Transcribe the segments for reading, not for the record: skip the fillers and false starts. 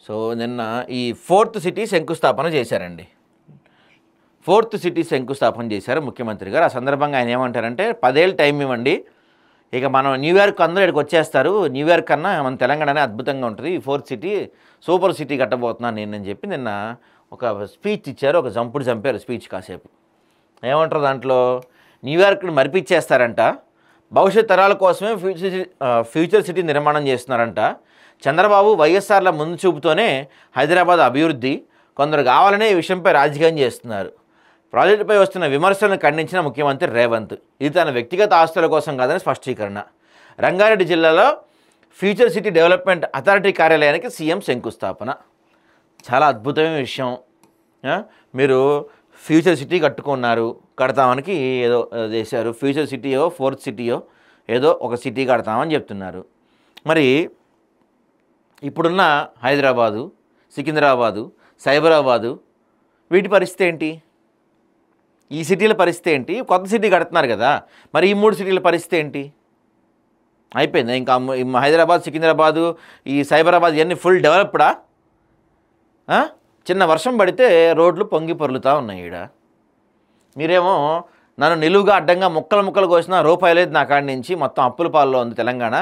So నిన్న ఈ fourth city శంకుస్థాపన చేశారండి. ఫోర్త్ సిటీ శంకుస్థాపన చేశారు ముఖ్యమంత్రి గారు. ఆ సందర్భంగా ఆయన ఏమంటారంటే 10 ఏళ్ళు టైం ఇవ్వండి, ఇక మనం న్యూయార్క్ అందరూ ఇక్కడికి వచ్చేస్తారు, న్యూయార్క్ కన్నా మన తెలంగాణనే అద్భుతంగా ఉంటుంది, ఈ ఫోర్త్ సిటీ సూపర్ సిటీ కట్టబోతున్నాను నేను చెప్పి నిన్న ఒక స్పీచ్ ఇచ్చారు. ఒక జంపుడు చంపారు స్పీచ్ కాసేపు. ఏమంటారు దాంట్లో, న్యూయార్క్ని మరిపిచ్చేస్తారంట, భవిష్యత్ తరాల కోసమే ఫ్యూచర్ సిటీ నిర్మాణం చేస్తున్నారంట, చంద్రబాబు వైఎస్ఆర్ల ముందు చూపుతోనే హైదరాబాద్ అభివృద్ధి, కొందరు కావాలనే ఈ విషయంపై రాజకీయం చేస్తున్నారు, ప్రాజెక్టుపై వస్తున్న విమర్శలను ఖండించిన ముఖ్యమంత్రి రేవంత్, ఇది తన వ్యక్తిగత ఆస్తుల కోసం కాదని స్పష్టీకరణ. రంగారెడ్డి జిల్లాలో ఫ్యూచర్ సిటీ డెవలప్మెంట్ అథారిటీ కార్యాలయానికి సీఎం శంకుస్థాపన. చాలా అద్భుతమైన విషయం. మీరు ఫ్యూచర్ సిటీ కట్టుకున్నారు, కడతామనికి ఏదో చేశారు, ఫ్యూచర్ సిటీయో ఫోర్త్ సిటీయో ఏదో ఒక సిటీ కడతామని చెప్తున్నారు. మరి ఇప్పుడున్న హైదరాబాదు, సికింద్రాబాదు, సైబరాబాదు వీటి పరిస్థితి ఏంటి? ఈ సిటీల పరిస్థితి ఏంటి? కొత్త సిటీ కడుతున్నారు కదా, మరి ఈ 3 సిటీల పరిస్థితి ఏంటి? అయిపోయింది ఇంకా. హైదరాబాద్, సికింద్రాబాదు, ఈ సైబరాబాద్ ఇవన్నీ ఫుల్ డెవలప్డా? చిన్న వర్షం పడితే రోడ్లు పొంగి పొర్లుతూ ఉన్నాయి. ఈడ మీరేమో నన్ను నిలువుగా అడ్డంగా ముక్కలు కోసిన రూపాయి లేదు నా కాడి నుంచి, మొత్తం అప్పుల పాలలో ఉంది తెలంగాణ,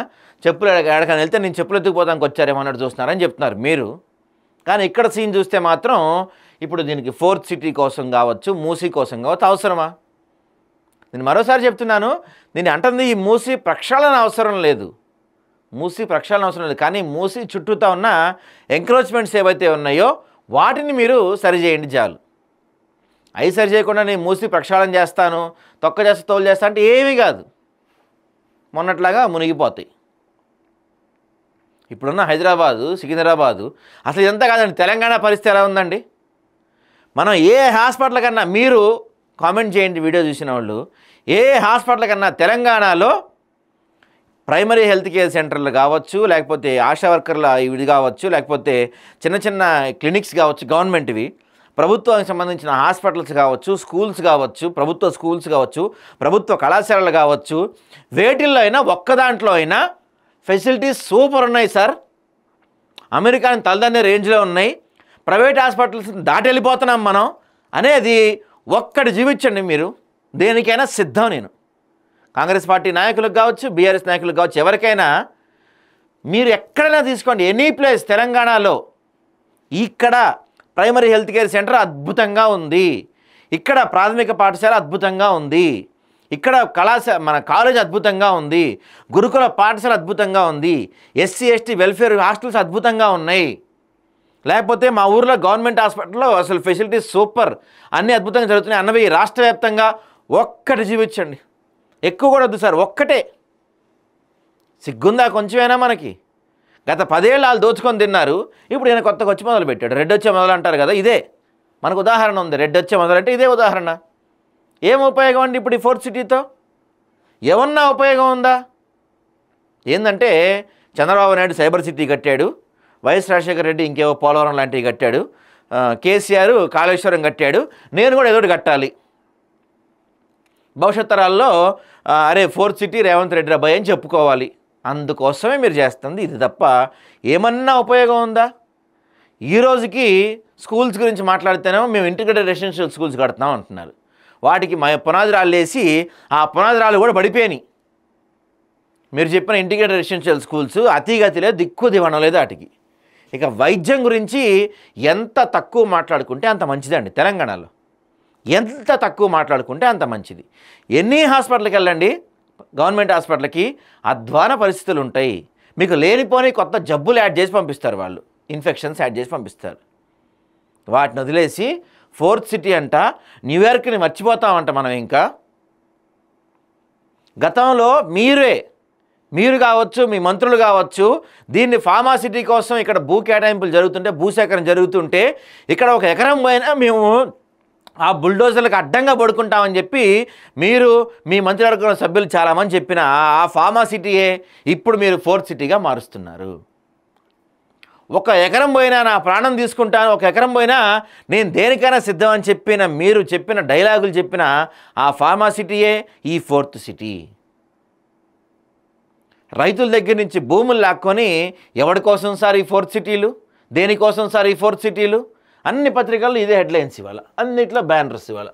చెప్పులు ఎక్కడికైనా వెళ్తే నేను చెప్పులు ఎత్తుకుపోతానికి వచ్చారేమో అన్నట్టు చూస్తున్నారని చెప్తున్నారు మీరు. కానీ ఇక్కడ సీన్ చూస్తే మాత్రం ఇప్పుడు దీనికి ఫోర్త్ సిటీ కోసం కావచ్చు, మూసీ కోసం కావచ్చు అవసరమా? నేను మరోసారి చెప్తున్నాను, నేను అంటుంది ఈ మూసీ ప్రక్షాళన అవసరం లేదు, మూసీ ప్రక్షాళన అవసరం లేదు, కానీ మూసీ చుట్టూతా ఉన్న ఎంక్రోచ్మెంట్స్ ఏవైతే ఉన్నాయో వాటిని మీరు సరిచేయండి చాలు. అవి సరి చేయకుండా నేను మూసీ ప్రక్షాళన చేస్తాను, తొక్క చేస్తా, తోలు చేస్తా అంటే ఏమీ కాదు, మొన్నట్లాగా మునిగిపోతాయి. ఇప్పుడున్న హైదరాబాదు, సికింద్రాబాదు అసలు ఇదంతా కాదండి. తెలంగాణ పరిస్థితి ఎలా ఉందండి? మనం ఏ హాస్పిటల్ కన్నా, మీరు కామెంట్ చేయండి వీడియో చూసిన వాళ్ళు, ఏ హాస్పిటల్ కన్నా తెలంగాణలో ప్రైమరీ హెల్త్ కేర్ సెంటర్లు కావచ్చు, లేకపోతే ఆశా వర్కర్ల ఇవి కావచ్చు, లేకపోతే చిన్న చిన్న క్లినిక్స్ కావచ్చు, గవర్నమెంట్వి, ప్రభుత్వానికి సంబంధించిన హాస్పిటల్స్ కావచ్చు, స్కూల్స్ కావచ్చు, ప్రభుత్వ స్కూల్స్ కావచ్చు, ప్రభుత్వ కళాశాలలు కావచ్చు, వేటిల్లో అయినా ఒక్క దాంట్లో అయినా ఫెసిలిటీస్ సూపర్ ఉన్నాయి సార్. అమెరికాని తలదన్నే రేంజ్లో ఉన్నాయి. ప్రైవేట్ హాస్పిటల్స్ దాటి వెళ్ళిపోతున్నాం మనం అనేది ఒక్కటి చూపించండి మీరు, దేనికైనా సిద్ధం నేను. కాంగ్రెస్ పార్టీ నాయకులకు కావచ్చు, బీఆర్ఎస్ నాయకులకు కావచ్చు, ఎవరికైనా మీరు ఎక్కడైనా తీసుకోండి, ఎనీ ప్లేస్ తెలంగాణలో, ఇక్కడ ప్రైమరీ హెల్త్ కేర్ సెంటర్ అద్భుతంగా ఉంది, ఇక్కడ ప్రాథమిక పాఠశాల అద్భుతంగా ఉంది, ఇక్కడ మన కాలేజ్ అద్భుతంగా ఉంది, గురుకుల పాఠశాల అద్భుతంగా ఉంది, ఎస్సీ ఎస్టీ వెల్ఫేర్ హాస్టల్స్ అద్భుతంగా ఉన్నాయి, లేకపోతే మా ఊర్లో గవర్నమెంట్ హాస్పిటల్లో అసలు ఫెసిలిటీస్ సూపర్, అన్నీ అద్భుతంగా జరుగుతున్నాయి అన్నవి రాష్ట్ర వ్యాప్తంగా ఒక్కటి చూపించండి. ఎక్కువ కూడా వద్దు సార్, ఒక్కటే. సిగ్గుందా కొంచెమైనా మనకి? గత 10 ఏళ్ళు వాళ్ళు దోచుకొని తిన్నారు, ఇప్పుడు ఈయన కొత్తగా వచ్చి మొదలు పెట్టాడు. రెడ్ వచ్చే మొదలు అంటారు కదా, ఇదే మనకు ఉదాహరణ ఉంది. రెడ్ వచ్చే మొదలంటే ఇదే ఉదాహరణ. ఏం ఉపయోగం అండి ఇప్పుడు ఈ ఫోర్త్ సిటీతో? ఏమన్నా ఉపయోగం ఉందా? ఏంటంటే చంద్రబాబు నాయుడు సైబర్ సిటీ కట్టాడు, వైఎస్ రాజశేఖర రెడ్డి ఇంకేవో పోలవరం లాంటివి కట్టాడు, కేసీఆర్ కాళేశ్వరం కట్టాడు, నేను కూడా ఏదోటి కట్టాలి, భవిష్యత్ తరాల్లో అరే ఫోర్త్ సిటీ రేవంత్ రెడ్డి రాబాయ్ అని చెప్పుకోవాలి, అందుకోసమే మీరు చేస్తుంది ఇది తప్ప ఏమన్నా ఉపయోగం ఉందా? ఈ రోజుకి స్కూల్స్ గురించి మాట్లాడితేనేమో మేము ఇంటిగ్రేటెడ్ రెసిడెన్షియల్ స్కూల్స్ కడుతున్నాం అంటున్నారు. వాటికి పునాది రాళ్ళు వేసి ఆ పునాది రాళ్ళు కూడా పడిపోయినాయి. మీరు చెప్పిన ఇంటిగ్రేటెడ్ రెసిడెన్షియల్ స్కూల్స్ అతిగతి లేదు, దిక్కు దివనం లేదు వాటికి. ఇక వైద్యం గురించి ఎంత తక్కువ మాట్లాడుకుంటే అంత మంచిదండి. తెలంగాణలో ఎంత తక్కువ మాట్లాడుకుంటే అంత మంచిది. ఎన్ని హాస్పిటల్కి వెళ్ళండి, గవర్నమెంట్ హాస్పిటల్కి అధ్వాన పరిస్థితులు ఉంటాయి. మీకు లేనిపోని కొత్త జబ్బులు యాడ్ చేసి పంపిస్తారు వాళ్ళు, ఇన్ఫెక్షన్స్ యాడ్ చేసి పంపిస్తారు. వాటిని వదిలేసి ఫోర్త్ సిటీ అంట, న్యూయార్క్ని మర్చిపోతామంట మనం. ఇంకా గతంలో మీరు కావచ్చు, మీ మంత్రులు కావచ్చు, దీన్ని ఫార్మాసిటీ కోసం ఇక్కడ భూ కేటాయింపులు జరుగుతుంటే, భూసేకరణ జరుగుతుంటే, ఇక్కడ ఒక ఎకరం పోయినా మేము ఆ బుల్డోజర్లకు అడ్డంగా పడుకుంటామని చెప్పి మీరు, మీ మంత్రివర్గ సభ్యులు చాలామంది చెప్పిన ఆ ఫార్మాసిటీయే ఇప్పుడు మీరు ఫోర్త్ సిటీగా మారుస్తున్నారు. ఒక ఎకరం పోయినా నా ప్రాణం తీసుకుంటాను, ఒక ఎకరం పోయినా నేను దేనికైనా సిద్ధం అని చెప్పిన మీరు చెప్పిన డైలాగులు చెప్పిన ఆ ఫార్మాసిటీయే ఈ ఫోర్త్ సిటీ. రైతుల దగ్గర నుంచి భూములు లాక్కొని ఎవరి కోసం సార్ ఈ ఫోర్త్ సిటీలు? దేనికోసం సార్ ఈ 4th సిటీలు? అన్ని పత్రికల్లో ఇదే హెడ్లైన్స్ ఇవాళ, అన్నిట్లో బ్యానర్స్ ఇవాళ.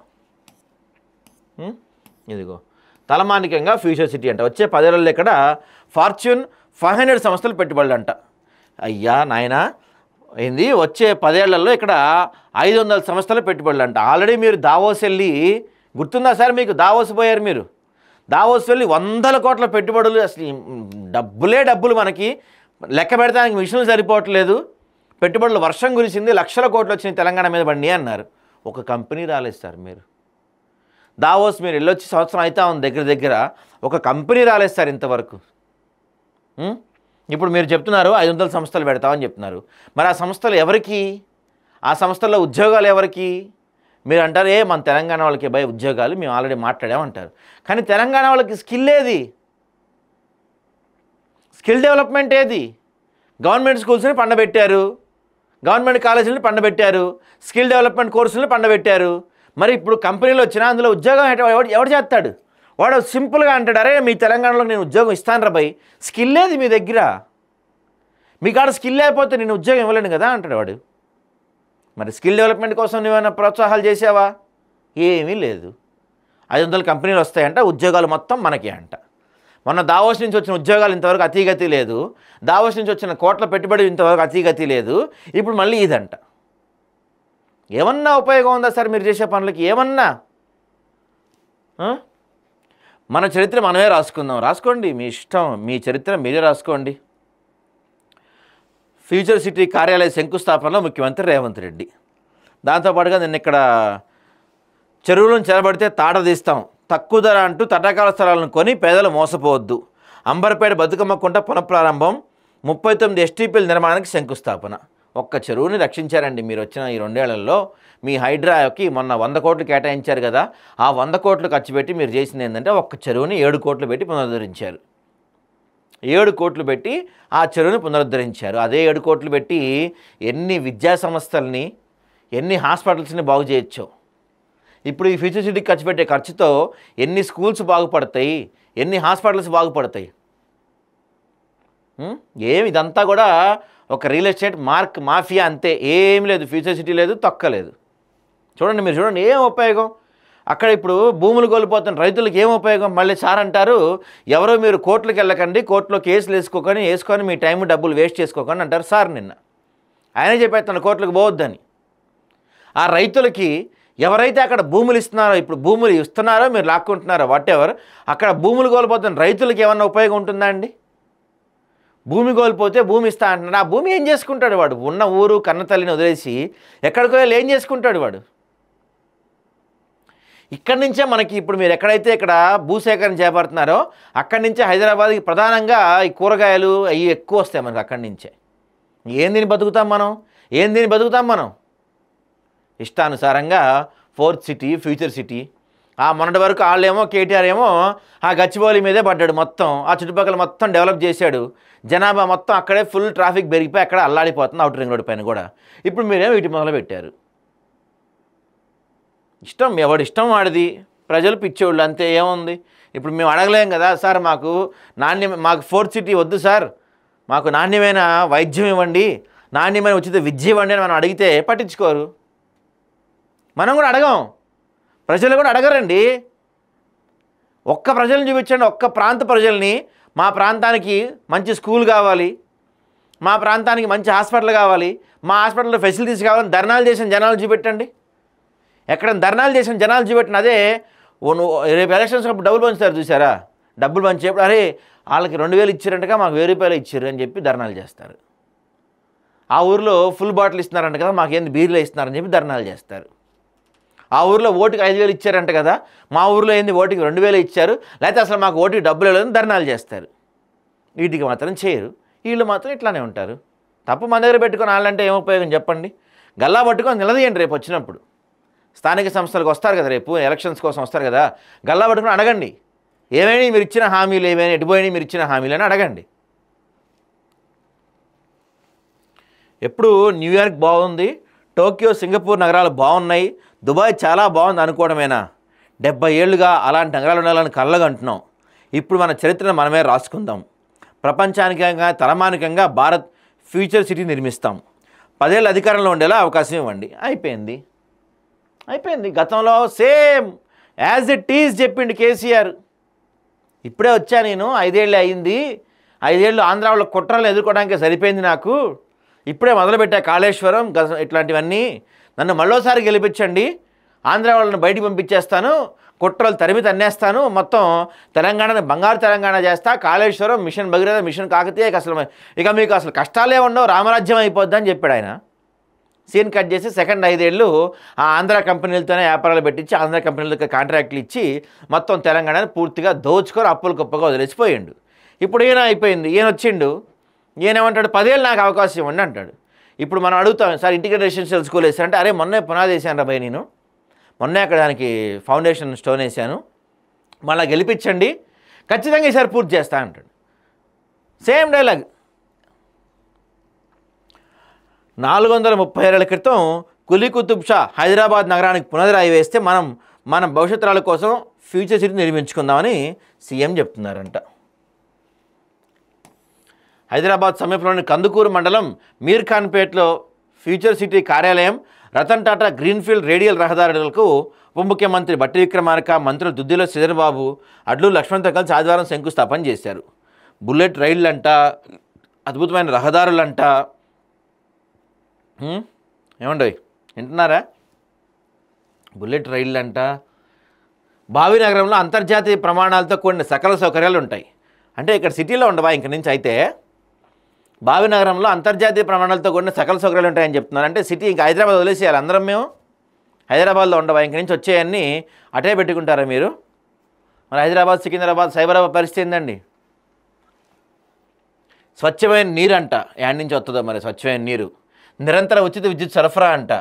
ఇదిగో తలమానికంగా ఫ్యూచర్ సిటీ అంట. వచ్చే 10 ఏళ్లలో ఇక్కడ ఫార్చ్యూన్ 500 సంస్థలు పెట్టుబడులు అంట. అయ్యా నాయనా ఏంది, వచ్చే 10 ఏళ్లలో ఇక్కడ 500 సంస్థలు పెట్టుబడులు అంట. ఆల్రెడీ మీరు దావోస్ వెళ్ళి, గుర్తుందా సార్ మీకు? దావోస్ పోయారు మీరు. దావోస్ వెళ్ళి 100 కోట్ల పెట్టుబడులు. అసలు డబ్బులు మనకి లెక్క పెడతానికి మిషన్లు సరిపోవట్లేదు. పెట్టుబడులు వర్షం కురిసింది, లక్షల కోట్లు వచ్చినాయి తెలంగాణ మీద బండి అన్నారు. ఒక కంపెనీ రాలేదు సార్ మీరు. దావోస్ మీరు వెళ్ళొచ్చి సంవత్సరం అయితే ఉంది, దగ్గర ఒక కంపెనీ రాలేదు సార్ ఇంతవరకు. ఇప్పుడు మీరు చెప్తున్నారు 500 సంస్థలు పెడతామని చెప్తున్నారు. మరి ఆ సంస్థలు ఎవరికి? ఆ సంస్థల్లో ఉద్యోగాలు ఎవరికి? మీరు అంటారు మన తెలంగాణ వాళ్ళకి భయ ఉద్యోగాలు, మేము ఆల్రెడీ మాట్లాడామంటారు. కానీ తెలంగాణ వాళ్ళకి స్కిల్ ఏది? స్కిల్ డెవలప్మెంట్ ఏది? గవర్నమెంట్ స్కూల్స్ని పండబెట్టారు, గవర్నమెంట్ కాలేజీలను పండబెట్టారు, స్కిల్ డెవలప్మెంట్ కోర్సులను పండబెట్టారు. మరి ఇప్పుడు కంపెనీలు వచ్చినా అందులో ఉద్యోగం ఎవడు చేస్తాడు? వాడు సింపుల్గా అంటాడు, అరే మీ తెలంగాణలో నేను ఉద్యోగం ఇస్తాను రా భయ్, స్కిల్ లేదు మీ దగ్గర, మీ కాడ స్కిల్ లేకపోతే నేను ఉద్యోగం ఇవ్వలేను కదా అంటాడు వాడు. మరి స్కిల్ డెవలప్మెంట్ కోసం నువ్వేమైనా ప్రోత్సాహాలు చేసావా? ఏమీ లేదు. 500 కంపెనీలు వస్తాయంట, ఉద్యోగాలు మొత్తం మనకే అంట. మొన్న దావోస్ నుంచి వచ్చిన ఉద్యోగాలు ఇంతవరకు అతీగతి లేదు, దావోస్ నుంచి వచ్చిన కోట్ల పెట్టుబడి ఇంతవరకు అతీగతి లేదు. ఇప్పుడు మళ్ళీ ఇదంట. ఏమన్నా ఉపయోగం ఉందా సార్ మీరు చేసే పనులకి? ఏమన్నా? మన చరిత్ర మనమే రాసుకుందాం. రాసుకోండి, మీ ఇష్టం, మీ చరిత్ర మీరే రాసుకోండి. ఫ్యూచర్ సిటీ కార్యాలయ శంకుస్థాపనలో ముఖ్యమంత్రి రేవంత్ రెడ్డి. దాంతోపాటుగా నిన్న ఇక్కడ చెరువులను చెరబడితే తాట తీస్తాం, తక్కువ ధర అంటూ తటాకాల స్థలాలను కొని పేదలు మోసపోవద్దు, అంబర్పేట బతుకమ్మ కుంట పునఃప్రారంభం, 39 ఎస్టీపీల నిర్మాణానికి శంకుస్థాపన. ఒక్క చెరువుని రక్షించారండి మీరు వచ్చిన ఈ 2 ఏళ్లలో. మీ హైడ్రాకి మొన్న 100 కోట్లు కేటాయించారు కదా, ఆ 100 కోట్లు ఖర్చు పెట్టి మీరు చేసింది ఏంటంటే ఒక్క చెరువుని 7 కోట్లు పెట్టి పునరుద్ధరించారు. 7 కోట్లు పెట్టి ఆ చెరువుని పునరుద్ధరించారు. అదే 7 కోట్లు పెట్టి ఎన్ని విద్యా సంస్థల్ని, ఎన్ని హాస్పిటల్స్ని బాగు చేయొచ్చు. ఇప్పుడు ఈ ఫ్యూచర్ సిటీకి ఖర్చు పెట్టే ఖర్చుతో ఎన్ని స్కూల్స్ బాగుపడతాయి, ఎన్ని హాస్పిటల్స్ బాగుపడతాయి. ఇదంతా కూడా ఒక రియల్ ఎస్టేట్ మాఫియా అంతే, ఏం లేదు. ఫ్యూచర్ సిటీ లేదు, తొక్కలేదు. చూడండి, మీరు చూడండి, ఏం ఉపయోగం అక్కడ? ఇప్పుడు భూములు కోల్పోతున్న రైతులకు ఏం ఉపయోగం? మళ్ళీ సార్ అంటారు, ఎవరో మీరు కోర్టులకు వెళ్ళకండి, కోర్టులో కేసులు వేసుకొని మీ టైం డబ్బులు వేస్ట్ చేసుకోకండి అంటారు సార్. నిన్న ఆయనే చెప్పేస్తాను కోర్టులకు పోవద్దని. ఆ రైతులకి ఎవరైతే అక్కడ భూములు ఇస్తున్నారో, ఇప్పుడు భూములు ఇస్తున్నారో మీరు లాక్కుంటున్నారో వాటెవర్, అక్కడ భూములు కోల్పోతున్న రైతులకి ఏమన్నా ఉపయోగం ఉంటుందా అండి? భూమి కోల్పోతే భూమి ఇస్తా అంటున్నాడు. ఆ భూమి ఏం చేసుకుంటాడు వాడు? ఉన్న ఊరు కన్నతల్లిని వదిలేసి ఎక్కడికో వెళ్ళి ఏం చేసుకుంటాడు వాడు? ఇక్కడి నుంచే మనకి ఇప్పుడు మీరు ఎక్కడైతే ఇక్కడ భూసేకరణ చేపడుతున్నారో అక్కడి నుంచే హైదరాబాద్కి ప్రధానంగా ఈ కూరగాయలు అవి ఎక్కువ వస్తాయి మనకి అక్కడి నుంచే. ఏం దీన్ని బతుకుతాం మనం? ఇష్టానుసారంగా 4th సిటీ, ఫ్యూచర్ సిటీ. మొన్నటి వరకు వాళ్ళేమో కేటీఆర్ ఏమో ఆ గచ్చిబౌలి మీదే పడ్డాడు, మొత్తం ఆ చుట్టుపక్కల మొత్తం డెవలప్ చేశాడు, జనాభా మొత్తం అక్కడే ఫుల్ ట్రాఫిక్ పెరిగిపోయి అక్కడ అల్లాడిపోతుంది అవుటర్ రింగ్ రోడ్ పైన కూడా. ఇప్పుడు మీరేమో వీటి మొదలు పెట్టారు. ఎవడిష్టం వాడిది, ప్రజలు పిచ్చోళ్ళు అంతే, ఏముంది? ఇప్పుడు మేము అడగలేం కదా సార్, మాకు 4th సిటీ వద్దు సార్, మాకు నాణ్యమైన వైద్యం ఇవ్వండి, నాణ్యమైన ఉచిత విద్య ఇవ్వండి అని మనం అడిగితే పట్టించుకోరు. మనం కూడా అడగం, ప్రజలు కూడా అడగరండి. ఒక్క ప్రజలను చూపించండి, ఒక్క ప్రాంత ప్రజల్ని, మా ప్రాంతానికి మంచి స్కూల్ కావాలి, మా ప్రాంతానికి మంచి హాస్పిటల్ కావాలి, మా హాస్పిటల్లో ఫెసిలిటీస్ కావాలని ధర్నాలు చేసిన జనాలు చూపెట్టండి. ఎక్కడ ధర్నాలు చేసిన జనాలు చూపెట్టిన అదే రేపు ఎలక్షన్స్ అప్పుడు డబ్బులు పంచుతారు చూసారా, డబ్బులు పంచేప్పుడు అరే వాళ్ళకి 2000 ఇచ్చారంటగా మాకు 1000 రూపాయలు ఇచ్చారు అని చెప్పి ధర్నాలు చేస్తారు. ఆ ఊరిలో ఫుల్ బాటిల్ ఇస్తున్నారంట కదా, మాకేంది బీర్లు ఇస్తున్నారని చెప్పి ధర్నాలు చేస్తారు. ఆ ఊరిలో ఓటుకి 5000 ఇచ్చారంట కదా, మా ఊరిలో ఏంది ఓటుకి 2000 ఇచ్చారు, లేకపోతే అసలు మాకు ఓటుకి డబ్బులు లేదని ధర్నాలు చేస్తారు. వీటికి మాత్రం చేయరు, వీళ్ళు మాత్రం ఇట్లానే ఉంటారు. తప్పు మన దగ్గర పెట్టుకొని వాళ్ళంటే ఏం ఉపయోగం చెప్పండి? గల్లా పట్టుకొని నిలదీయండి. రేపు వచ్చినప్పుడు స్థానిక సంస్థలకు వస్తారు కదా, రేపు ఎలక్షన్స్ కోసం వస్తారు కదా, గల్లా పట్టుకొని అడగండి, ఏమైనా మీరు ఇచ్చిన హామీలు, ఏమైనా ఎటుపోయినా మీరు ఇచ్చిన హామీలు అని అడగండి. ఎప్పుడు న్యూయార్క్ బాగుంది, టోక్యో, సింగపూర్ నగరాలు బాగున్నాయి, దుబాయ్ చాలా బాగుంది అనుకోవడమేనా? 70 ఏళ్ళుగా అలాంటి నగరాలు ఉండాలని కళ్ళగంటున్నాం. ఇప్పుడు మన చరిత్రను మనమే రాసుకుందాం. ప్రపంచానికంగా తలమానికంగా భారత్ ఫ్యూచర్ సిటీ నిర్మిస్తాం. 10 ఏళ్ళు అధికారంలో ఉండేలా అవకాశం ఇవ్వండి. అయిపోయింది. గతంలో సేమ్ యాజ్ ఇట్ ఈజ్ చెప్పిండు కేసీఆర్. ఇప్పుడే వచ్చా నేను, 5 ఏళ్ళే అయింది, 5 ఏళ్ళు ఆంధ్ర వాళ్ళ కుట్రలను ఎదుర్కోవడానికి సరిపోయింది నాకు, ఇప్పుడే మొదలుపెట్టా కాళేశ్వరం ఇట్లాంటివన్నీ, నన్ను మళ్ళోసారి గెలిపించండి, ఆంధ్ర వాళ్ళని బయటికి పంపించేస్తాను, కుట్రలు తరిమి తన్నేస్తాను, మొత్తం తెలంగాణని బంగారు తెలంగాణ చేస్తా, కాళేశ్వరం, మిషన్ భగీరథ, మిషన్ కాకతీయ, ఇక మీకు అసలు కష్టాలే ఉండవు, రామరాజ్యం అయిపోద్దని చెప్పాడు ఆయన. సీన్ కట్ చేసి సెకండ్ 5 ఏళ్ళు ఆ ఆంధ్ర కంపెనీలతోనే వ్యాపారాలు పెట్టించి, ఆంధ్ర కంపెనీలకి కాంట్రాక్ట్లు ఇచ్చి మొత్తం తెలంగాణని పూర్తిగా దోచుకొని అప్పులు గొప్పగా వదిలేసిపోయిండు. ఇప్పుడు ఈయన అయిపోయింది, ఈయన వచ్చిండు, ఈయనేమంటాడు 10 ఏళ్ళు నాకు అవకాశం ఇవ్వండి అంటాడు. ఇప్పుడు మనం అడుగుతాం, సార్ ఇంటిగ్రేటెడ్ రెసిడెన్షియల్ స్కూల్ వేసారంటే, అరే మొన్నే పునాది వేసాను రా భయ్, నేను మొన్నే అక్కడ దానికి ఫౌండేషన్ స్టోన్ వేసాను, మళ్ళీ గెలిపించండి, ఖచ్చితంగా ఈసారి పూర్తి చేస్తా అంటాడు. Same dialogue. 430 ఏళ్ల క్రితం కులీ కుతుబ్ షా హైదరాబాద్ నగరానికి పునరాయి వేస్తే మన భవిష్యత్ తరాల కోసం ఫ్యూచర్ సిటీ నిర్మించుకుందామని సీఎం చెప్తున్నారంట. హైదరాబాద్ సమీపంలోని కందుకూరు మండలం మీర్ఖాన్పేట్లో ఫ్యూచర్ సిటీ కార్యాలయం, రతన్ టాటా గ్రీన్ఫీల్డ్ రేడియల్ రహదారులకు ఉప ముఖ్యమంత్రి బట్టి విక్రమార్క, మంత్రులు దుద్దిలో శ్రీధర్బాబు, అడ్లూరు లక్ష్మణ్తో కలిసి ఆదివారం శంకుస్థాపన చేశారు. బుల్లెట్ రైళ్లంట, అద్భుతమైన రహదారులంట. ఏమండి వింటున్నారా? బుల్లెట్ రైళ్లంట, భావినగరంలో అంతర్జాతీయ ప్రమాణాలతో కూడిన సకల సౌకర్యాలు ఉంటాయి. అంటే ఇక్కడ సిటీలో ఉండవా ఇంక నుంచి? అయితే భావినగరంలో అంతర్జాతీయ ప్రమాణాలతో కూడిన సకల సౌకర్యాలు ఉంటాయని చెప్తున్నారు. అంటే సిటీ ఇంకా హైదరాబాద్ వదిలేసేయాలి అందరం, మేము హైదరాబాద్లో ఉండవా ఇంక నుంచి? వచ్చేయన్నీ అటే పెట్టుకుంటారా మీరు? మరి హైదరాబాద్, సికింద్రాబాద్, సైబరాబాద్ పరిస్థితి ఏందండి? స్వచ్ఛమైన నీరు అంట, యాడ్ నుంచి వస్తుందో మరి స్వచ్ఛమైన నీరు. నిరంతర ఉచిత విద్యుత్ సరఫరా అంట.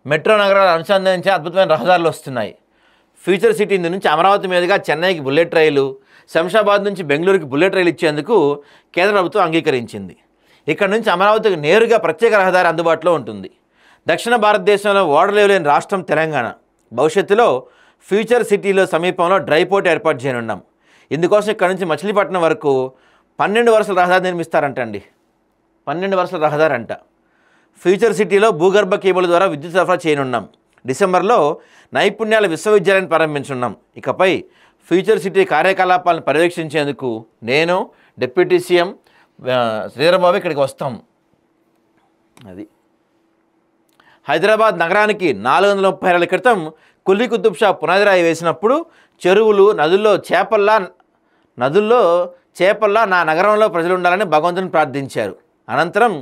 మెట్రో నగరాలు అనుసంధానించే అద్భుతమైన రహదారులు వస్తున్నాయి. ఫ్యూచర్ సిటీ నుంచి అమరావతి మీదుగా చెన్నైకి బుల్లెట్ రైలు, శంషాబాద్ నుంచి బెంగళూరుకి బుల్లెట్ రైలు ఇచ్చేందుకు కేంద్ర ప్రభుత్వం అంగీకరించింది. ఇక్కడ నుంచి అమరావతికి నేరుగా ప్రత్యేక రహదారి అందుబాటులో ఉంటుంది. దక్షిణ భారతదేశంలో ఓడలేని రాష్ట్రం తెలంగాణ. భవిష్యత్తులో ఫ్యూచర్ సిటీలో సమీపంలో డ్రై పోర్ట్ ఏర్పాటు చేయనున్నాం. ఇందుకోసం ఇక్కడ నుంచి మచిలీపట్నం వరకు 12 వరుసల రహదారి నిర్మిస్తారంటండి. 12 వరుసల రహదారి అంట. ఫ్యూచర్ సిటీలో భూగర్భ కేబుల్ ద్వారా విద్యుత్ సరఫరా చేయనున్నాం. డిసెంబర్లో నైపుణ్యాల విశ్వవిద్యాలయాన్ని ప్రారంభించున్నాం. ఇకపై ఫ్యూచర్ సిటీ కార్యకలాపాలను పర్యవేక్షించేందుకు నేను, డిప్యూటీ సీఎం శ్రీధర్బాబు ఇక్కడికి వస్తాం. అది హైదరాబాద్ నగరానికి 430 ఏళ్ల క్రితం కులీ కుతుబ్ షా పునాదిరాయి వేసినప్పుడు చెరువులు, నదుల్లో చేపల్లా నా నగరంలో ప్రజలు ఉండాలని భగవంతుని ప్రార్థించారు. అనంతరం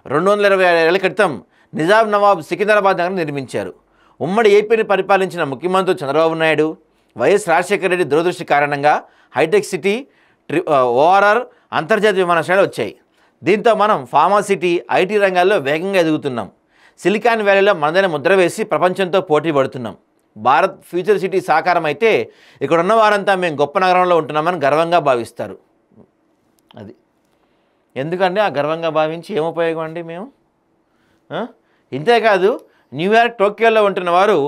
220 ఏళ్ల క్రితం నిజాం నవాబ్ సికింద్రాబాద్ నగరం నిర్మించారు. ఉమ్మడి ఏపీని పరిపాలించిన ముఖ్యమంత్రి చంద్రబాబు నాయుడు, వైఎస్ రాజశేఖర రెడ్డి దురదృష్టి కారణంగా హైటెక్ సిటీ, ఓఆర్ఆర్ అంతర్జాతీయ విమానాశ్రయాలు వచ్చాయి. దీంతో మనం ఫార్మా సిటీ, ఐటీ రంగాల్లో వేగంగా ఎదుగుతున్నాం. సిలికాన్ వ్యాలీలో మనదైన ముద్ర వేసి ప్రపంచంతో పోటీ పడుతున్నాం. భారత్ ఫ్యూచర్ సిటీ సాకారం అయితే ఇక్కడ ఉన్న వారంతా మేము గొప్ప నగరంలో ఉంటున్నామని గర్వంగా భావిస్తారు. అది ఎందుకంటే ఆ గర్వంగా భావించి ఏం ఉపయోగం అండి మేము? ఇంతేకాదు న్యూయార్క్, టోక్యోలో ఉంటున్న వారు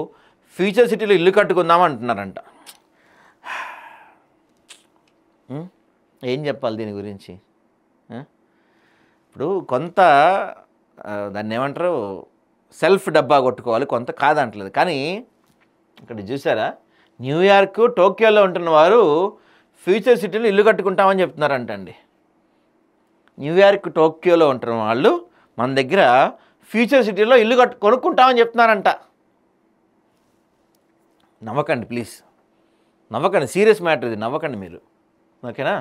ఫ్యూచర్ సిటీలో ఇల్లు కట్టుకుందామంటున్నారంట. ఏం చెప్పాలి దీని గురించి? ఇప్పుడు కొంత దాన్ని ఏమంటారు, సెల్ఫ్ డబ్బా కొట్టుకోవాలి, కొంత కాదంటలేదు. కానీ ఇక్కడ చూసారా, న్యూయార్క్, టోక్యోలో ఉంటున్న వారు ఫ్యూచర్ సిటీలో ఇల్లు కట్టుకుంటామని చెప్తున్నారంటండి. న్యూయార్క్, టోక్యోలో ఉంటున్న వాళ్ళు మన దగ్గర ఫ్యూచర్ సిటీలో ఇల్లు కొనుక్కుంటామని చెప్తున్నారంట. నవ్వకండి ప్లీజ్, నవ్వకండి, సీరియస్ మ్యాటర్ ఇది, నవ్వకండి మీరు, ఓకేనా?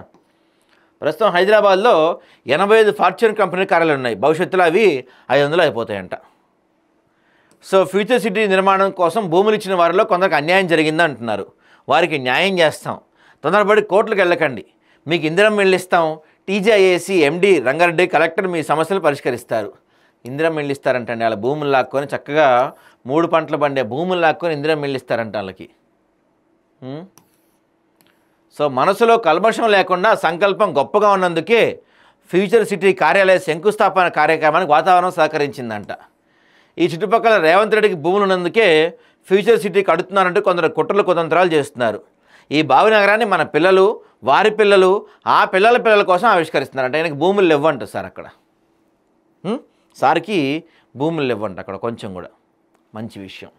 ప్రస్తుతం హైదరాబాద్లో 85 ఫార్చ్యూన్ కంపెనీ కార్యాలయాలు ఉన్నాయి. భవిష్యత్తులో అవి 500 అయిపోతాయంట. సో ఫ్యూచర్ సిటీ నిర్మాణం కోసం భూములు ఇచ్చిన వారిలో కొందరికి అన్యాయం జరిగింది అంటున్నారు. వారికి న్యాయం చేస్తాం, తొందరపడి కోర్టులకు వెళ్ళకండి, మీకు ఇందిరమ్మ ఇళ్ళు ఇస్తాం. టీజీఐఏసీ ఎండీ రంగారెడ్డి, కలెక్టర్ మీ సమస్యలు పరిష్కరిస్తారు. ఇందిరమ్మ ఇళ్ళు ఇస్తారంటండి. వాళ్ళ భూములు లాక్కొని చక్కగా 3 పంటలు పండే భూములు లాక్కొని ఇందిరమ్మ ఇళ్ళు ఇస్తారంట వాళ్ళకి. సో మనసులో కల్మషం లేకుండా సంకల్పం గొప్పగా ఉన్నందుకే ఫ్యూచర్ సిటీ కార్యాలయ శంకుస్థాపన కార్యక్రమానికి వాతావరణం సహకరించిందంట. ఈ చుట్టుపక్కల రేవంత్ రెడ్డికి భూములు ఉన్నందుకే ఫ్యూచర్ సిటీ కడుతున్నారంటూ కొందరు కుట్రలు కుతంత్రాలు చేస్తున్నారు. ఈ భావినగరాన్ని మన పిల్లలు, వారి పిల్లలు, ఆ పిల్లల కోసం ఆవిష్కరిస్తున్నారంట. ఆయనకి భూములు ఇవ్వంట సార్. అక్కడ సార్కి భూములు ఇవ్వండి అక్కడ కొంచెం కూడా, మంచి విషయం.